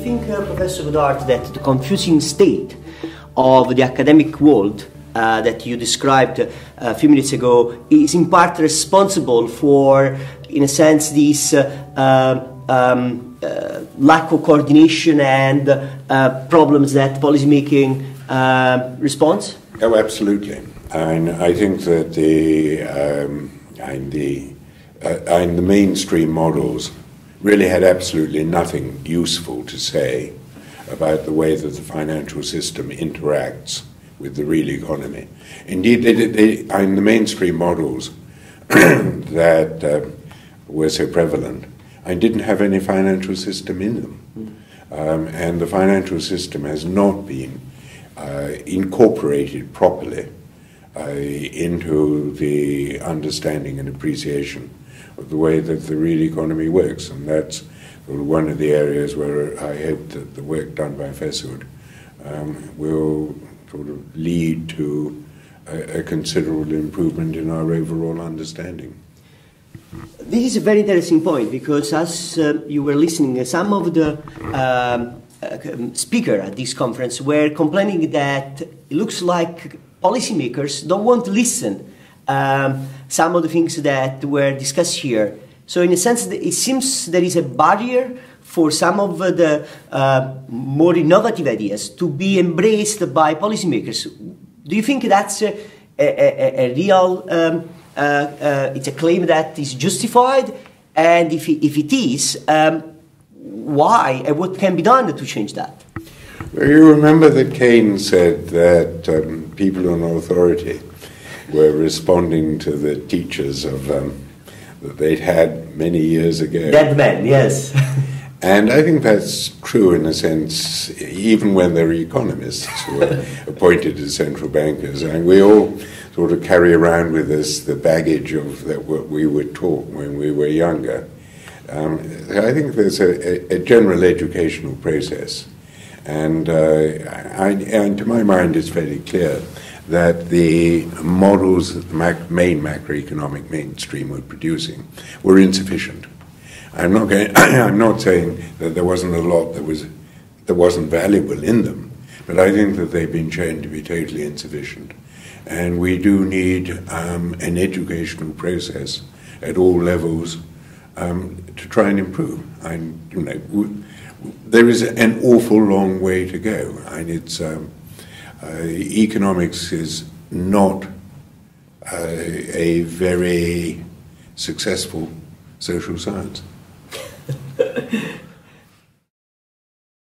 think, Professor Goodhart, that the confusing state of the academic world that you described a few minutes ago is in part responsible for, in a sense, this lack of coordination and problems that policymaking responds? Oh, absolutely. And I think that the mainstream models really had absolutely nothing useful to say about the way that the financial system interacts with the real economy. Indeed, the mainstream models that were so prevalent, I didn't have any financial system in them. And the financial system has not been incorporated properly into the understanding and appreciation of the way that the real economy works. And that's one of the areas where I hope that the work done by FESSUD will sort of lead to a considerable improvement in our overall understanding. This is a very interesting point, because as you were listening, some of the speakers at this conference were complaining that it looks like policymakers don't want to listen some of the things that were discussed here. So in a sense, it seems there is a barrier for some of the more innovative ideas to be embraced by policymakers. Do you think that's a real, it's a claim that is justified? And if it is, why and what can be done to change that? Well, you remember that Keynes said that people in authority were responding to the teachers of that they'd had many years ago. Dead men, yes. And I think that's true in a sense, even when they're economists who are appointed as central bankers. And we all sort of carry around with us the baggage of what we were taught when we were younger. I think there's a general educational process. And to my mind, it's fairly clear that the models that the main macroeconomic mainstream were producing were insufficient. I'm not saying that there wasn't a lot that wasn't valuable in them, but I think that they've been shown to be totally insufficient. And we do need an educational process at all levels to try and improve. There is an awful long way to go, and it's economics is not a very successful social science.